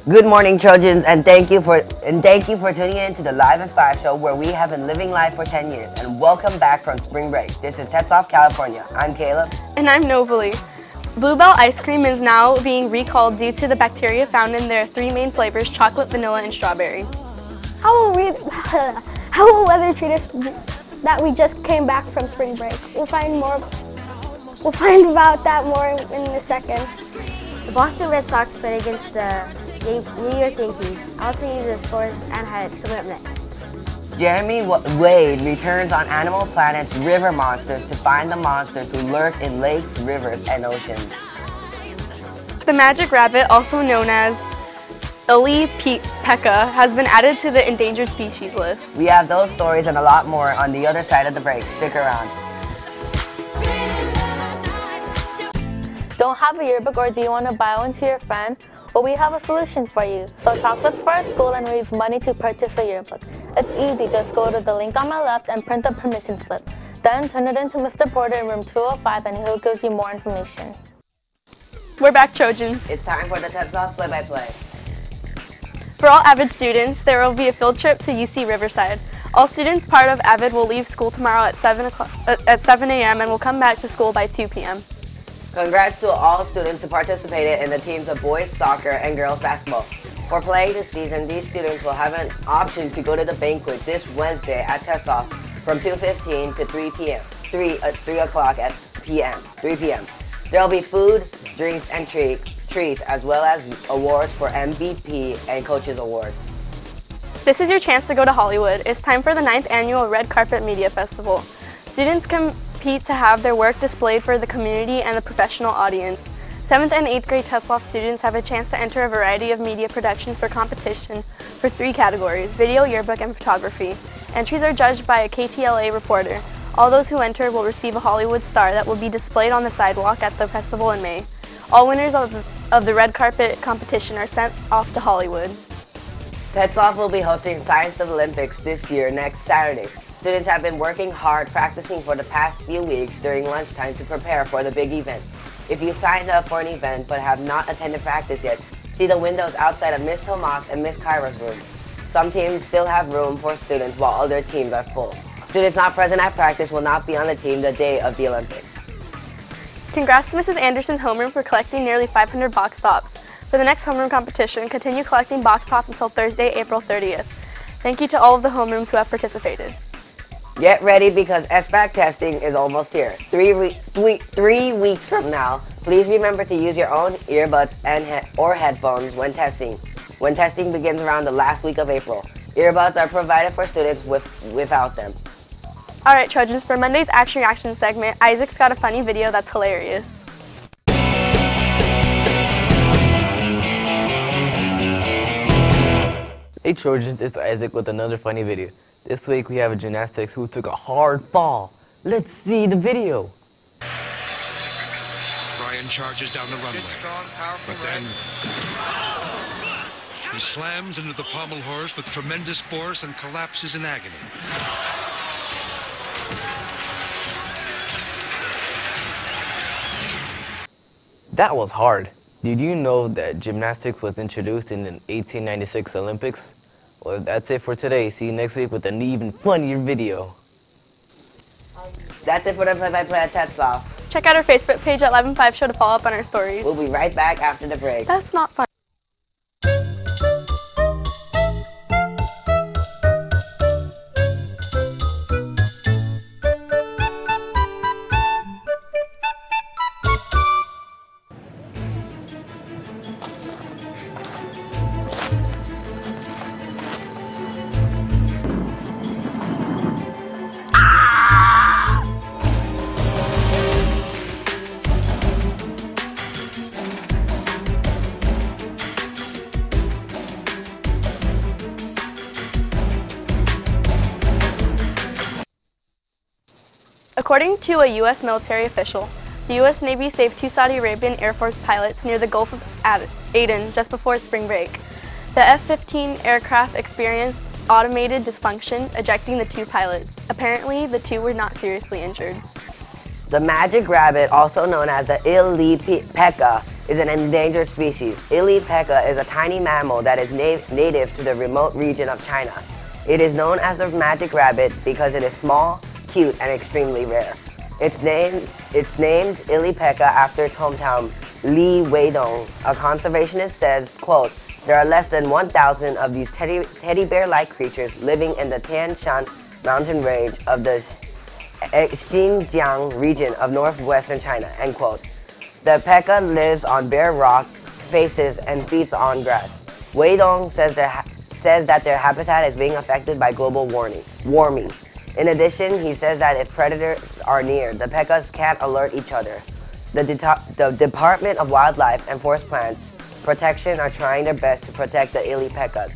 Good morning, Trojans, and thank you for tuning in to the Live at 5 show, where we have been living life for 10 years. And welcome back from spring break. This is Tetzlaff, California. I'm Caleb. And I'm Novali. Bluebell ice cream is now being recalled due to the bacteria found in their three main flavors: chocolate, vanilla, and strawberry. How will weather treat us that we just came back from spring break? We'll find about that more in a second. The Boston Red Sox played against the New York Yankees. Also used the scores and highlights coming up next. Jeremy Wade returns on Animal Planet's River Monsters to find the monsters who lurk in lakes, rivers, and oceans. The magic rabbit, also known as Pekka, has been added to the endangered species list. We have those stories and a lot more on the other side of the break. Stick around. Don't have a yearbook, or do you want to buy one to your friend? Well, we have a solution for you. So talk with us for our school and raise money to purchase a yearbook. It's easy. Just go to the link on my left and print the permission slip. Then turn it into Mr. Porter in room 205 and he'll give you more information. We're back, Trojans. It's time for the Tetzlaff play-by-play. For all AVID students, there will be a field trip to UC Riverside. All students part of AVID will leave school tomorrow at 7 a.m. and will come back to school by 2 p.m. Congrats to all students who participated in the teams of boys soccer and girls basketball. For playing this season, these students will have an option to go to the banquet this Wednesday at Tetzlaff from 2:15 to 3 p.m. 3 o'clock at 3 p.m. There will be food, drinks, and treats, as well as awards for MVP and Coaches Awards. This is your chance to go to Hollywood. It's time for the 9th annual Red Carpet Media Festival. Students compete to have their work displayed for the community and the professional audience. 7th and 8th grade Tetzlaff students have a chance to enter a variety of media productions for competition for 3 categories: video, yearbook, and photography. Entries are judged by a KTLA reporter. All those who enter will receive a Hollywood star that will be displayed on the sidewalk at the festival in May. All winners of the red carpet competition are sent off to Hollywood. Tetzlaff will be hosting Science Olympics this year next Saturday. Students have been working hard practicing for the past few weeks during lunchtime to prepare for the big event. If you signed up for an event but have not attended practice yet, see the windows outside of Miss Tomas and Miss Kyra's room. Some teams still have room for students while other teams are full. Students not present at practice will not be on the team the day of the Olympics. Congrats to Mrs. Anderson's homeroom for collecting nearly 500 box tops. For the next homeroom competition, continue collecting box tops until Thursday, April 30th. Thank you to all of the homerooms who have participated. Get ready because SBAC testing is almost here. 3 weeks from now, please remember to use your own earbuds or headphones when testing. When testing begins around the last week of April, earbuds are provided for students without them. Alright, Trojans, for Monday's Action Reaction segment, Isaac's got a funny video that's hilarious. Hey Trojans, it's Isaac with another funny video. This week we have a gymnastics who took a hard fall. Let's see the video. Brian charges down the runway, but then he slams into the pommel horse with tremendous force and collapses in agony. That was hard. Did you know that gymnastics was introduced in the 1896 Olympics? Well, that's it for today. See you next week with an even funnier video. That's it for the play-by-play at Tetzlaff. Check out our Facebook page at 11-5 Show to follow up on our stories. We'll be right back after the break. That's not fun. According to a U.S. military official, the U.S. Navy saved 2 Saudi Arabian Air Force pilots near the Gulf of Aden just before spring break. The F-15 aircraft experienced automated dysfunction, ejecting the 2 pilots. Apparently, the 2 were not seriously injured. The magic rabbit, also known as the Pekka, is an endangered species. Ili peka is a tiny mammal that is native to the remote region of China. It is known as the magic rabbit because it is small, cute, and extremely rare. It's named Ili peka after its hometown, Li Weidong. A conservationist says, quote, "There are less than 1,000 of these teddy bear-like creatures living in the Tian Shan mountain range of the Xinjiang region of northwestern China," end quote. The peka lives on bare rock faces and feeds on grass. Weidong says that their habitat is being affected by global warming. In addition, he says that if predators are near, the pekas can't alert each other. The Department of Wildlife and Forest Plants Protection are trying their best to protect the Ili pekas.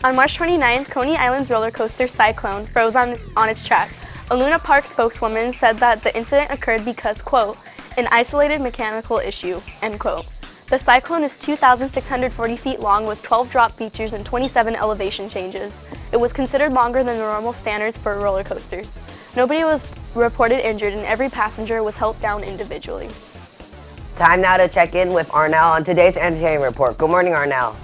On March 29th, Coney Island's roller coaster Cyclone froze on its track. A Luna Park spokeswoman said that the incident occurred because, quote, "an isolated mechanical issue," end quote. The Cyclone is 2,640 feet long with 12 drop features and 27 elevation changes. It was considered longer than the normal standards for roller coasters. Nobody was reported injured and every passenger was held down individually. Time now to check in with Arnell on today's entertainment report. Good morning, Arnell.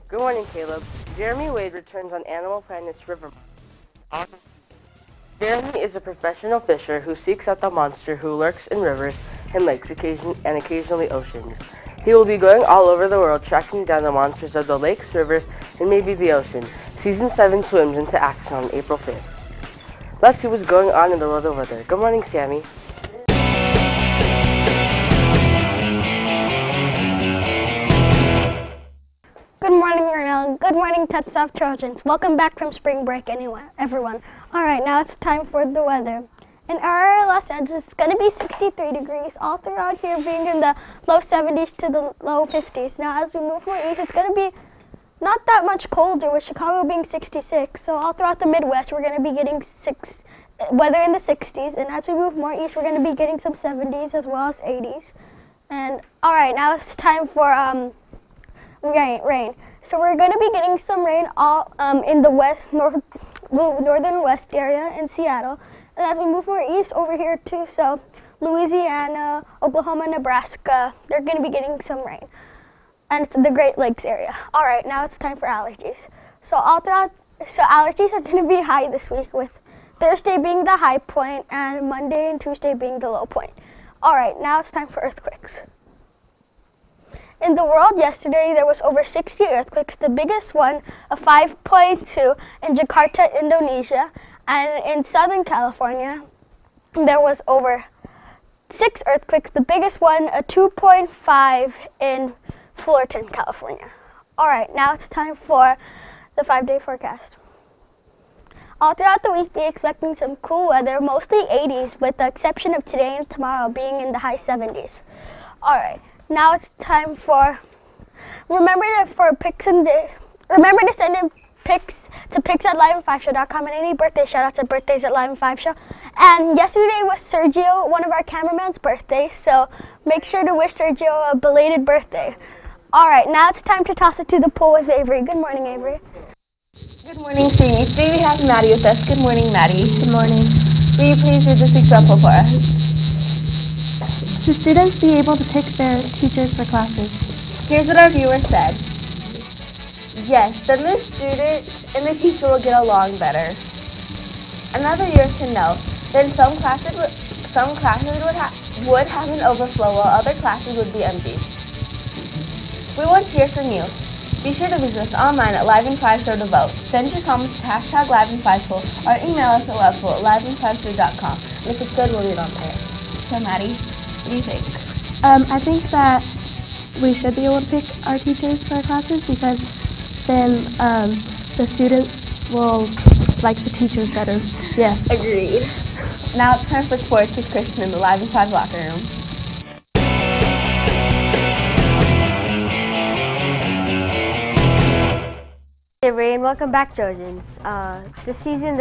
Good morning, Caleb. Jeremy Wade returns on Animal Planet's River. Jeremy is a professional fisher who seeks out the monster who lurks in rivers and lakes and occasionally oceans. He will be going all over the world tracking down the monsters of the lakes, rivers, and maybe the ocean. Season 7 swims into action on April 5th. Let's see what's going on in the world of weather. Good morning, Sammy. Good morning, Arnell. Good morning, Tetzlaff Trojans. Welcome back from spring break, everyone. All right, now it's time for the weather. In our Los Angeles, it's going to be 63 degrees, all throughout here being in the low 70s to the low 50s. Now, as we move more east, it's going to be not that much colder, with Chicago being 66. So all throughout the Midwest, we're going to be getting weather in the 60s. And as we move more east, we're going to be getting some 70s as well as 80s. And all right, now it's time for rain. So we're going to be getting some rain all in the northern west area in Seattle. And as we move more east over here too, so Louisiana, Oklahoma, Nebraska, they're going to be getting some rain. And it's the Great Lakes area. All right, now it's time for allergies. So allergies are going to be high this week, with Thursday being the high point and Monday and Tuesday being the low point. All right, now it's time for earthquakes. In the world yesterday, there was over 60 earthquakes, the biggest one, a 5.2 in Jakarta, Indonesia, and in Southern California, there was over 6 earthquakes, the biggest one, a 2.5 in Fullerton, California. All right, now it's time for the 5-day forecast. All throughout the week, be expecting some cool weather, mostly 80s, with the exception of today and tomorrow being in the high 70s. All right. Now it's time for, remember to send in pics to pics@live5show.com, and any birthday shout-outs at birthdays@live5show. And yesterday was Sergio, one of our cameraman's birthday, so make sure to wish Sergio a belated birthday. All right, now it's time to toss it to the pool with Avery. Good morning, Avery. Good morning, Sydney. Today we have Maddie with us. Good morning, Maddie. Good morning. Will you please read this week's raffle for us? Should students be able to pick their teachers for classes? Here's what our viewer said. Yes, then the students and the teacher will get along better. Another viewer said no. Then some classes would have an overflow while other classes would be empty. We want to hear from you. Be sure to visit us online at Live5Show to vote. Send your comments to #Live5Poll or email us at live@live5show.com. And if it's good, we'll read it on there. So Maddie, what do you think? I think that we should be able to pick our teachers for our classes, because then the students will like the teachers better. Yes. Agreed. Now it's time for sports with Christian in the Live and 5 locker room. Hey Ray, and welcome back, Trojans. This season,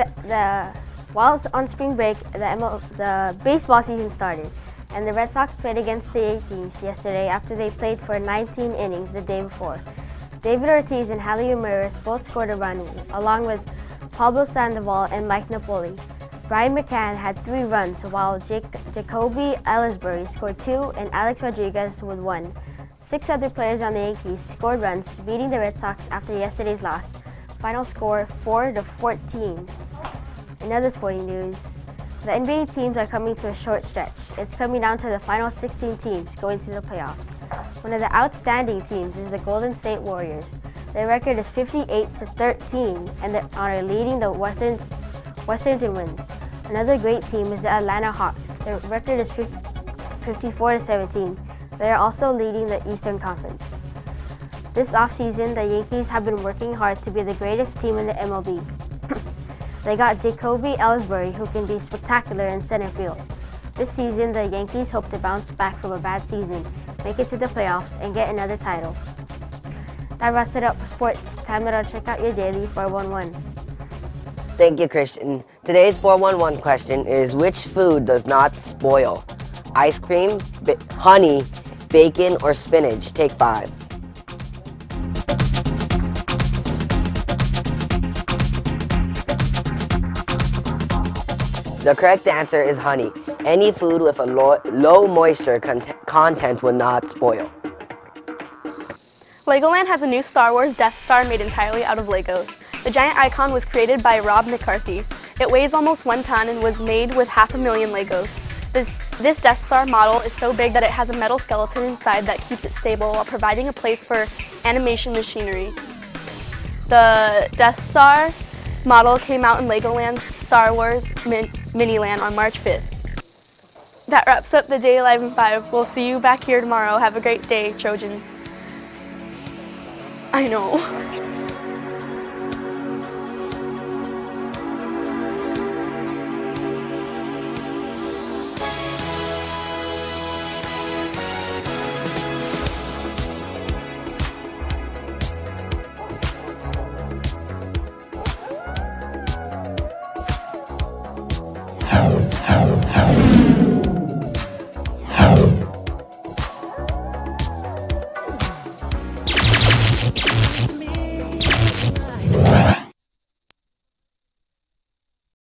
while on spring break, the baseball season started, and the Red Sox played against the Yankees yesterday after they played for 19 innings the day before. David Ortiz and Javi Ramirez both scored a run, along with Pablo Sandoval, and Mike Napoli. Brian McCann had 3 runs, while Jacoby Ellsbury scored 2 and Alex Rodriguez with 1. 6 other players on the Yankees scored runs, beating the Red Sox after yesterday's loss. Final score 4-14. In other sporting news, the NBA teams are coming to a short stretch. It's coming down to the final 16 teams going to the playoffs. One of the outstanding teams is the Golden State Warriors. Their record is 58-13, and they are leading the Western in wins. Another great team is the Atlanta Hawks. Their record is 54-17. They are also leading the Eastern Conference. This offseason, the Yankees have been working hard to be the greatest team in the MLB. They got Jacoby Ellsbury, who can be spectacular in center field. This season, the Yankees hope to bounce back from a bad season, make it to the playoffs, and get another title. That wraps it up for sports. Time to check out your daily 411. Thank you, Christian. Today's 411 question is, which food does not spoil? Ice cream, honey, bacon, or spinach? Take 5. The correct answer is honey. Any food with a low moisture content will not spoil. Legoland has a new Star Wars Death Star made entirely out of Legos. The giant icon was created by Rob McCarthy. It weighs almost 1 ton and was made with 500,000 Legos. This Death Star model is so big that it has a metal skeleton inside that keeps it stable while providing a place for animation machinery. The Death Star model came out in Legoland's Star Wars Miniland on March 5th. That wraps up the day live in 5. We'll see you back here tomorrow. Have a great day, Trojans. I know.